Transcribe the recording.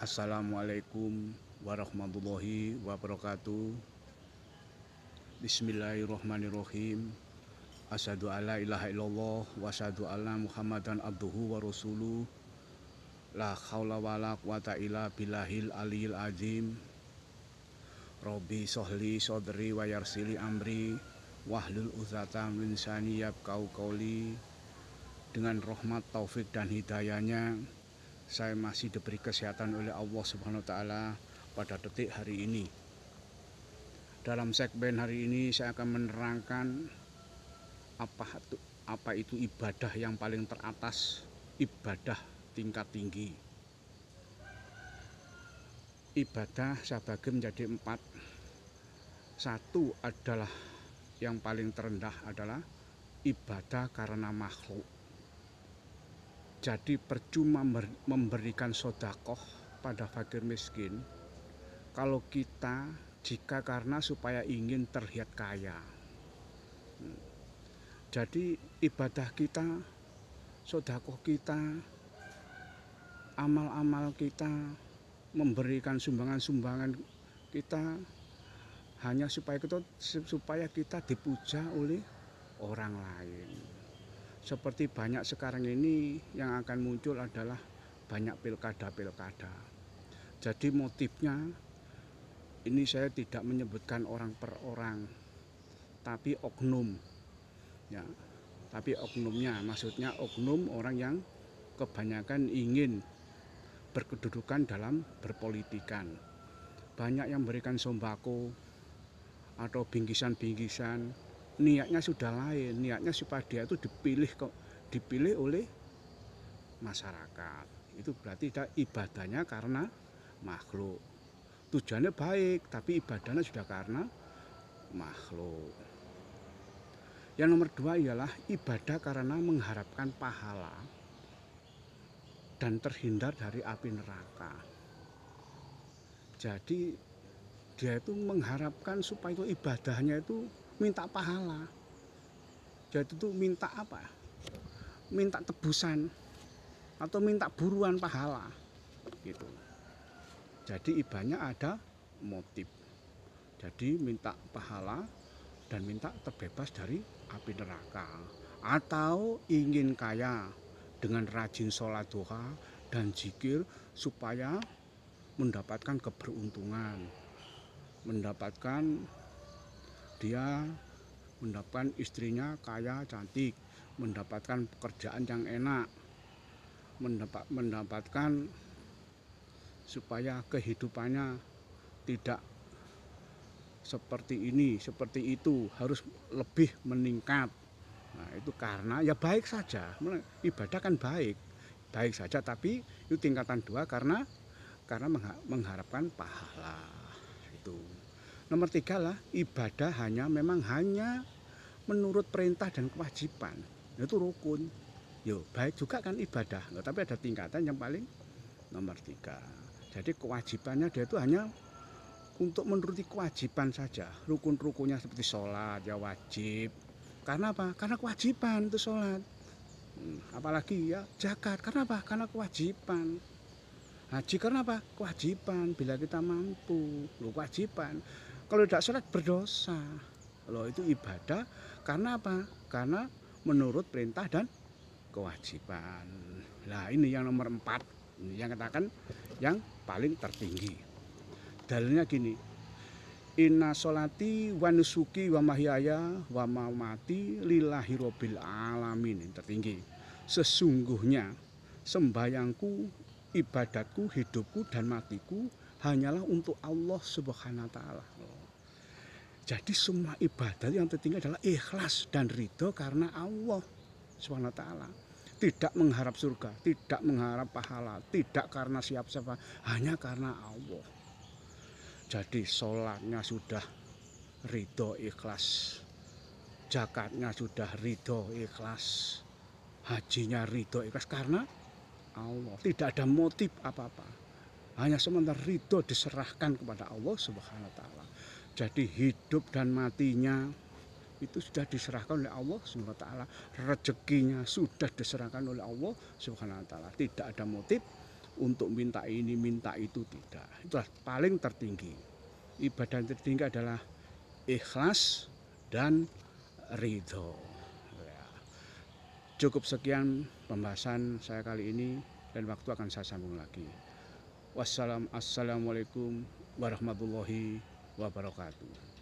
Assalamualaikum warahmatullahi wabarakatuh. Bismillahirrahmanirrahim. Asyhadu alla ilaha illallah wa asyhadu anna Muhammadan abduhu wa rasuluh. La haula wala quwata illa billahil aliyil azim. Robbi sohli sodri wa yarsili amri wahlul 'uqdatam min lisani yafqahu qauli. Dengan rahmat, taufik dan hidayahnya, saya masih diberi kesehatan oleh Allah Subhanahu wa Ta'ala pada detik hari ini. Dalam segmen hari ini saya akan menerangkan apa itu ibadah yang paling teratas, ibadah tingkat tinggi. Ibadah saya bagi menjadi 4. Satu adalah yang paling terendah adalah ibadah karena makhluk. Jadi percuma memberikan sedekah pada fakir miskin kalau kita jika karena supaya ingin terlihat kaya. Jadi ibadah kita, sedekah kita, amal-amal kita, memberikan sumbangan-sumbangan kita hanya supaya kita dipuja oleh orang lain. Seperti banyak sekarang ini yang akan muncul adalah banyak pilkada. Jadi motifnya ini saya tidak menyebutkan orang per orang, tapi oknum. Ya, tapi oknumnya, maksudnya oknum orang yang kebanyakan ingin berkedudukan dalam berpolitikan. Banyak yang memberikan sembako atau bingkisan-bingkisan. Niatnya sudah lain, niatnya supaya dia itu dipilih oleh masyarakat. Itu berarti ibadahnya karena makhluk. Tujuannya baik, tapi ibadahnya sudah karena makhluk. Yang nomor 2 ialah ibadah karena mengharapkan pahala dan terhindar dari api neraka. Jadi dia itu mengharapkan supaya itu ibadahnya itu minta pahala. Jadi itu minta apa? Minta tebusan atau minta buruan pahala gitu. Jadi ibadahnya ada motif. Jadi minta pahala dan minta terbebas dari api neraka, atau ingin kaya dengan rajin sholat duha dan zikir supaya mendapatkan keberuntungan, mendapatkan istrinya kaya, cantik, mendapatkan pekerjaan yang enak, mendapatkan supaya kehidupannya tidak seperti ini, seperti itu, harus lebih meningkat. Nah, itu karena ya baik saja, ibadah kan baik saja, tapi itu tingkatan 2 karena mengharapkan pahala. Itu. Nomor 3 lah, ibadah memang hanya menurut perintah dan kewajiban. Itu rukun. Baik juga kan ibadah, tapi ada tingkatan yang paling nomor 3. Jadi kewajibannya dia itu hanya untuk menuruti kewajiban saja. Rukun-rukunnya seperti sholat ya wajib. Karena apa? Karena kewajiban itu sholat. Apalagi ya zakat. Karena apa? Karena kewajiban. Haji karena apa? Kewajiban. Bila kita mampu, kewajiban. Kalau tidak sholat berdosa. Loh, itu ibadah karena apa? Karena menurut perintah dan kewajiban. Nah, ini yang nomor 4. Ini yang katakan yang paling tertinggi. Dalilnya gini. Inna sholati wa nusuki wa mahyaya wa mamati lillahi rabbil alamin. Ini tertinggi. Sesungguhnya sembayangku, ibadatku, hidupku dan matiku hanyalah untuk Allah Subhanahu wa Ta'ala. Jadi semua ibadah yang tertinggi adalah ikhlas dan ridho karena Allah Subhanahu wa Ta'ala. Tidak mengharap surga, tidak mengharap pahala, tidak karena siapa-siapa, hanya karena Allah. Jadi sholatnya sudah ridho ikhlas, zakatnya sudah ridho ikhlas, hajinya ridho ikhlas karena Allah. Tidak ada motif apa-apa, hanya sementara ridho diserahkan kepada Allah Subhanahu wa Ta'ala. Jadi hidup dan matinya itu sudah diserahkan oleh Allah Subhanahu wa Ta'ala. Rezekinya sudah diserahkan oleh Allah Subhanahu wa Ta'ala. Tidak ada motif untuk minta ini, minta itu, tidak. Itulah paling tertinggi. Ibadah yang tertinggi adalah ikhlas dan ridho. Ya. Cukup sekian pembahasan saya kali ini, dan waktu akan saya sambung lagi. Assalamualaikum warahmatullahi wabarakatuh.